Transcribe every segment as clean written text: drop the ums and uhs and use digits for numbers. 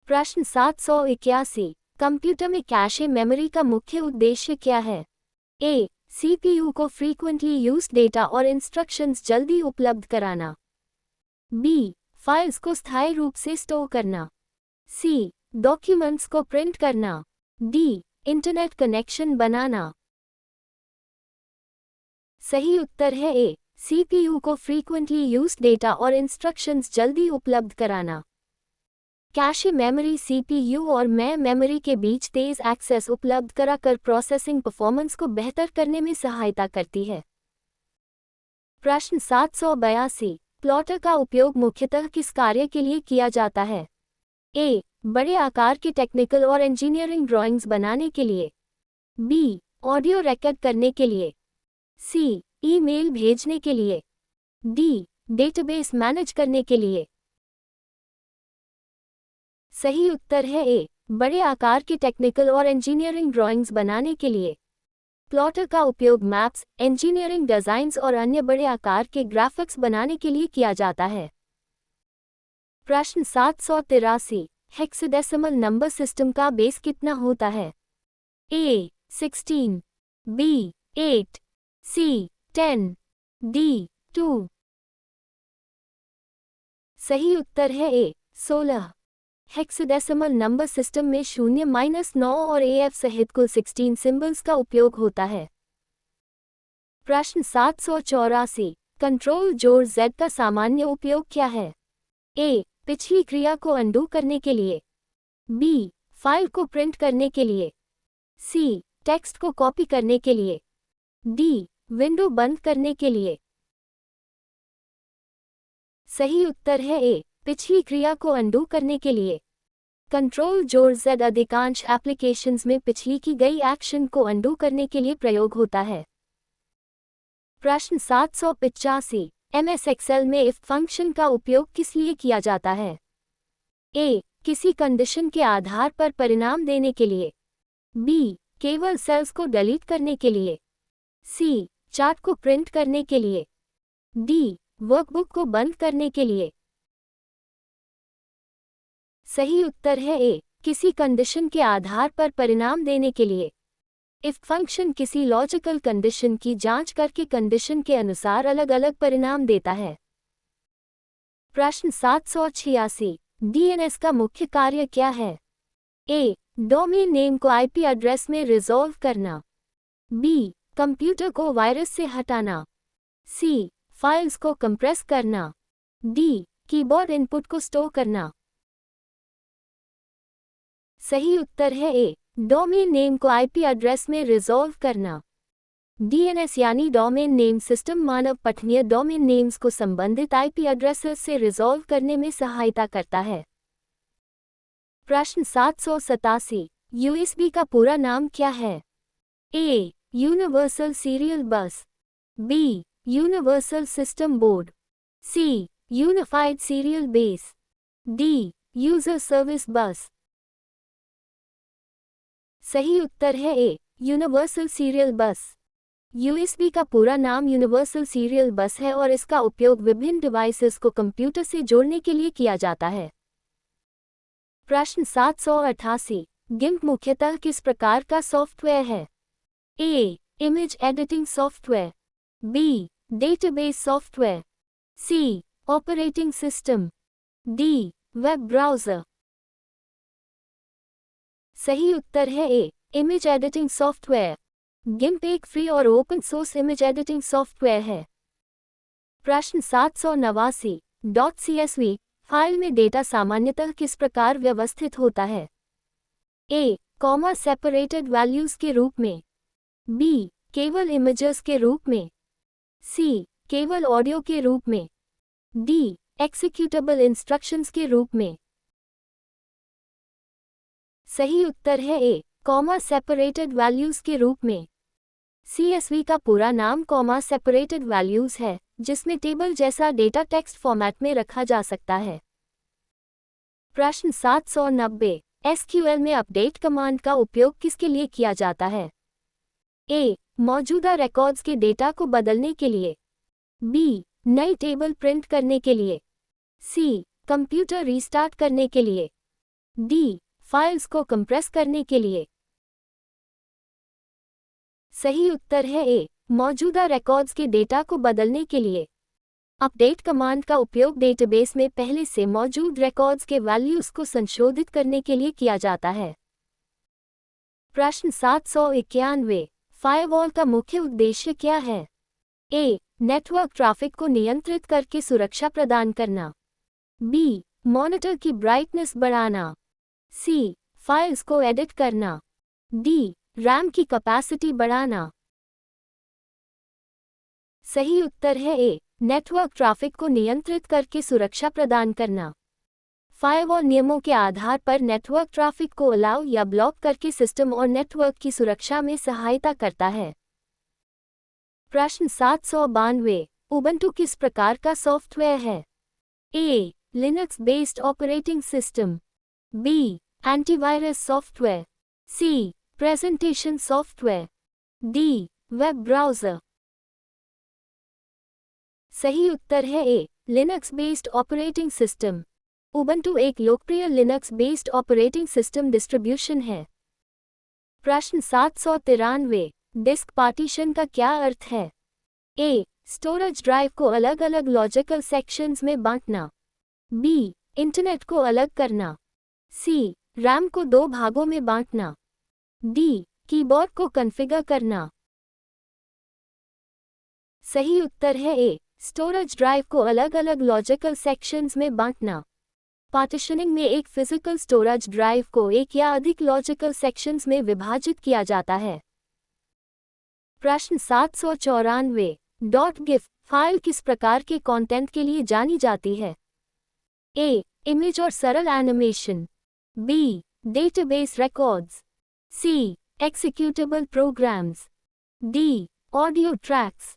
प्रश्न 781। कंप्यूटर में cache memory का मुख्य उद्देश्य क्या है? ए. सीपीयू को फ्रीक्वेंटली यूज्ड डेटा और इंस्ट्रक्शंस जल्दी उपलब्ध कराना। बी. फाइल्स को स्थायी रूप से स्टोर करना। सी. डॉक्यूमेंट्स को प्रिंट करना। डी. इंटरनेट कनेक्शन बनाना। सही उत्तर है ए. सीपीयू को फ्रीक्वेंटली यूज्ड डेटा और इंस्ट्रक्शंस जल्दी उपलब्ध कराना। कैशे मेमोरी सीपीयू और मेमोरी के बीच तेज एक्सेस उपलब्ध कराकर प्रोसेसिंग परफॉर्मेंस को बेहतर करने में सहायता करती है। प्रश्न 782। प्लॉटर का उपयोग मुख्यतः किस कार्य के लिए किया जाता है? ए. बड़े आकार की टेक्निकल और इंजीनियरिंग ड्राइंग्स बनाने के लिए। बी. ऑडियो रिकॉर्ड करने के लिए। सी. ईमेल भेजने के लिए। डी. डेटाबेस मैनेज करने के लिए। सही उत्तर है ए. बड़े आकार की टेक्निकल और इंजीनियरिंग ड्राइंग्स बनाने के लिए। प्लॉटर का उपयोग मैप्स, इंजीनियरिंग डिजाइन्स और अन्य बड़े आकार के ग्राफिक्स बनाने के लिए किया जाता है। प्रश्न 783। हेक्साडेसिमल नंबर सिस्टम का बेस कितना होता है? ए. 16, बी. 8, सी. 10, डी. 2। सही उत्तर है ए. 16। हेक्साडेसिमल नंबर सिस्टम में 0-9 और AF सहित कुल 16 सिंबल्स का उपयोग होता है। प्रश्न 784। कंट्रोल जोड़ Z का सामान्य उपयोग क्या है? ए. पिछली क्रिया को अनडू करने के लिए। बी. फाइल को प्रिंट करने के लिए। सी. टेक्स्ट को कॉपी करने के लिए। डी. विंडो बंद करने के लिए। सही उत्तर है ए. पिछली क्रिया को अनडू करने के लिए। कंट्रोल जोड़ Z अधिकांश एप्लीकेशंस में पिछली की गई एक्शन को अनडू करने के लिए प्रयोग होता है। प्रश्न 785। MS एक्सेल में इफ फंक्शन का उपयोग किस लिए किया जाता है? ए. किसी कंडीशन के आधार पर परिणाम देने के लिए। बी. केवल सेल्स को डिलीट करने के लिए। सी. चार्ट को प्रिंट करने के लिए। डी. वर्कबुक को बंद करने के लिए। सही उत्तर है ए. किसी कंडीशन के आधार पर परिणाम देने के लिए। इफ फंक्शन किसी लॉजिकल कंडीशन की जांच करके कंडीशन के अनुसार अलग अलग परिणाम देता है। प्रश्न 786। DNS का मुख्य कार्य क्या है? ए. डोमेन नेम को IP एड्रेस में रिजॉल्व करना। बी. कंप्यूटर को वायरस से हटाना। सी. फाइल्स को कंप्रेस करना। डी. कीबोर्ड इनपुट को स्टोर करना। सही उत्तर है ए. डोमेन नेम को IP एड्रेस में रिजॉल्व करना। DNS यानी डोमेन नेम सिस्टम मानव पठनीय डोमेन नेम्स को संबंधित IP एड्रेसेस से रिजॉल्व करने में सहायता करता है। प्रश्न 787। USB का पूरा नाम क्या है? A. Universal serial bus. B. Universal system board. C. Unified serial base. D. User service bus. सही उत्तर है A. Universal serial bus. USB का पूरा नाम यूनिवर्सल सीरियल बस है और इसका उपयोग विभिन्न डिवाइसेस को कंप्यूटर से जोड़ने के लिए किया जाता है। प्रश्न 788। GIMP मुख्यतः किस प्रकार का सॉफ्टवेयर है? A. Image editing software. B. Database software. C. Operating system. D. Web browser. सही उत्तर है A. Image editing software. GIMP एक फ्री और open source image editing software है। प्रश्न 789। .csv फाइल में डेटा सामान्यतः किस प्रकार व्यवस्थित होता है? ए. कॉमा सेपरेटेड वैल्यूज के रूप में। बी. केवल इमेजेस के रूप में। सी. केवल ऑडियो के रूप में। डी. एक्सिक्यूटेबल इंस्ट्रक्शंस के रूप में। सही उत्तर है ए. कॉमा सेपरेटेड वैल्यूज के रूप में। CSV का पूरा नाम कॉमा सेपरेटेड वैल्यूज है, जिसमें टेबल जैसा डेटा टेक्स्ट फॉर्मेट में रखा जा सकता है। प्रश्न 790। SQL में अपडेट कमांड का उपयोग किसके लिए किया जाता है? ए. मौजूदा रिकॉर्ड्स के डेटा को बदलने के लिए। बी. नई टेबल प्रिंट करने के लिए। सी. कंप्यूटर रीस्टार्ट करने के लिए। डी. फाइल्स को कंप्रेस करने के लिए। सही उत्तर है ए. मौजूदा रिकॉर्ड्स के डेटा को बदलने के लिए। अपडेट कमांड का उपयोग डेटाबेस में पहले से मौजूद रिकॉर्ड्स के वैल्यूज को संशोधित करने के लिए किया जाता है। प्रश्न 791। फायरवॉल का मुख्य उद्देश्य क्या है? ए. नेटवर्क ट्रैफिक को नियंत्रित करके सुरक्षा प्रदान करना। बी. मॉनिटर की ब्राइटनेस बढ़ाना। सी. फाइल्स को एडिट करना। डी. रैम की कैपेसिटी बढ़ाना। सही उत्तर है ए. नेटवर्क ट्रैफिक को नियंत्रित करके सुरक्षा प्रदान करना। फायरवॉल नियमों के आधार पर नेटवर्क ट्रैफिक को अलाउ या ब्लॉक करके सिस्टम और नेटवर्क की सुरक्षा में सहायता करता है। प्रश्न 792। उबंटू किस प्रकार का सॉफ्टवेयर है? A. Linux based operating system. B. Antivirus software. C. Presentation software. D. Web browser. सही उत्तर है A. Linux based operating system. Ubuntu एक लोकप्रिय Linux based operating system distribution है। प्रश्न 793। डिस्क पार्टीशन का क्या अर्थ है? ए. स्टोरेज ड्राइव को अलग अलग लॉजिकल सेक्शंस में बांटना। बी. इंटरनेट को अलग करना। सी. रैम को 2 भागों में बांटना। डी. कीबोर्ड को कॉन्फ़िगर करना। सही उत्तर है ए. स्टोरेज ड्राइव को अलग अलग लॉजिकल सेक्शंस में बांटना। पार्टीशनिंग में एक फिजिकल स्टोरेज ड्राइव को एक या अधिक लॉजिकल सेक्शंस में विभाजित किया जाता है। प्रश्न 794। .gif फाइल किस प्रकार के कंटेंट के लिए जानी जाती है? ए. इमेज और सरल animation. B. Database records. C. Executable programs. D. Audio tracks.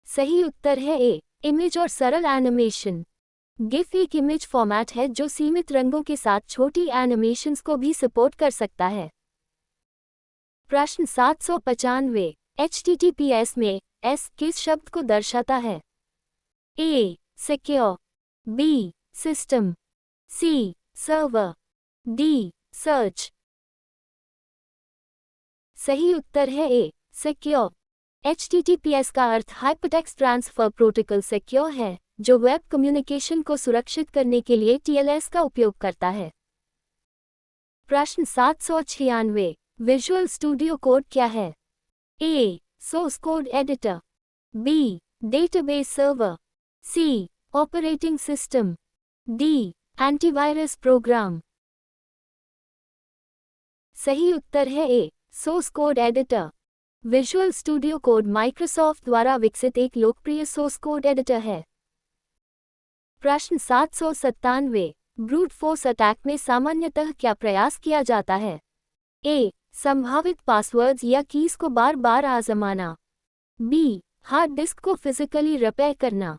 सही उत्तर है ए. इमेज और सरल एनिमेशन। गिफ एक इमेज फॉर्मेट है जो सीमित रंगों के साथ छोटी एनिमेशंस को भी सपोर्ट कर सकता है। प्रश्न 795। HTTPS में S किस शब्द को दर्शाता है? ए. सिक्योर। बी. सिस्टम। सी. सर्वर। डी. सर्च। सही उत्तर है ए. सिक्योर। HTTPS का अर्थ हाइपरटेक्स्ट ट्रांसफर प्रोटोकॉल सिक्योर है, जो वेब कम्युनिकेशन को सुरक्षित करने के लिए TLS का उपयोग करता है। प्रश्न 796। विजुअल स्टूडियो कोड क्या है? A. Source code editor. B. Database server. C. Operating system. D. Antivirus program. सही उत्तर है A. Source code editor. Visual Studio Code Microsoft द्वारा विकसित एक लोकप्रिय सोर्स कोड एडिटर है। प्रश्न 797। ब्रूट फोर्स अटैक में सामान्यतः क्या प्रयास किया जाता है? ए. संभावित पासवर्ड्स या कीज को बार बार आजमाना। बी. हार्ड डिस्क को फिजिकली रिपेयर करना।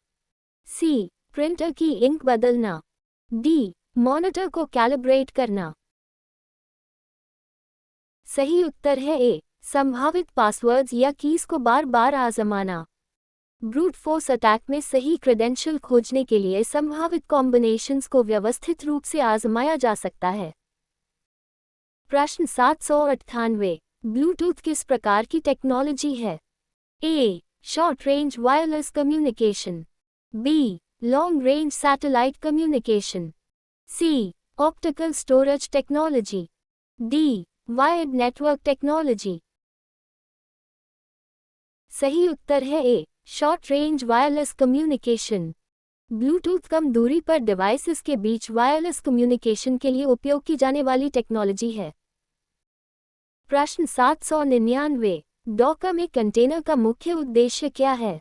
सी. प्रिंटर की इंक बदलना। डी. मॉनिटर को कैलिब्रेट करना। सही उत्तर है ए. संभावित पासवर्ड्स या कीज को बार बार आजमाना। ब्रूट फोर्स अटैक में सही क्रेडेंशियल खोजने के लिए संभावित कॉम्बिनेशंस को व्यवस्थित रूप से आजमाया जा सकता है। प्रश्न 798। ब्लूटूथ किस प्रकार की टेक्नोलॉजी है? A. Short range wireless communication. B. Long range satellite communication. C. Optical storage technology. D. Wired network technology. सही उत्तर है A. Short range wireless communication. Bluetooth कम दूरी पर डिवाइसेस के बीच वायरलेस कम्युनिकेशन के लिए उपयोग की जाने वाली टेक्नोलॉजी है। प्रश्न 799। डॉकर में कंटेनर का मुख्य उद्देश्य क्या है?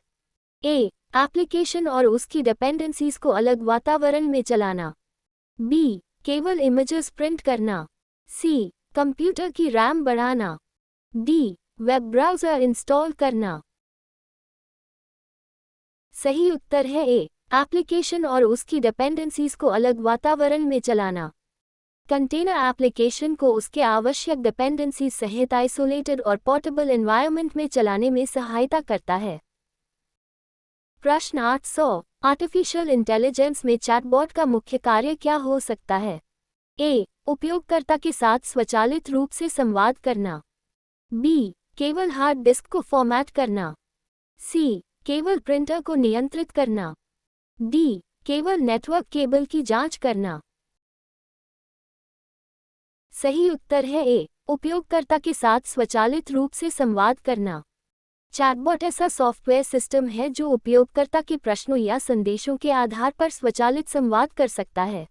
ए. एप्लीकेशन और उसकी डिपेंडेंसीज को अलग वातावरण में चलाना। बी. केवल इमेजेस प्रिंट करना। सी. कंप्यूटर की रैम बढ़ाना। डी. वेब ब्राउज़र इंस्टॉल करना। सही उत्तर है ए. एप्लीकेशन और उसकी डिपेंडेंसीज को अलग वातावरण में चलाना। कंटेनर एप्लीकेशन को उसके आवश्यक डिपेंडेंसीज सहित आइसोलेटेड और पोर्टेबल एनवायरनमेंट में चलाने में सहायता करता है। प्रश्न 800। आर्टिफिशियल इंटेलिजेंस में चैटबॉट का मुख्य कार्य क्या हो सकता है? ए. उपयोगकर्ता के साथ स्वचालित रूप से संवाद करना। बी. केवल हार्ड डिस्क को फॉर्मेट करना। सी. केवल प्रिंटर को नियंत्रित करना। डी. केवल नेटवर्क केबल की जांच करना। सही उत्तर है ए. उपयोगकर्ता के साथ स्वचालित रूप से संवाद करना। चैटबॉट ऐसा सॉफ्टवेयर सिस्टम है जो उपयोगकर्ता के प्रश्नों या संदेशों के आधार पर स्वचालित संवाद कर सकता है।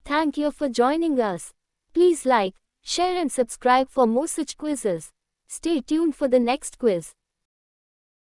Thank you for joining us. Please like, share and subscribe for more such quizzes. Stay tuned for the next quiz.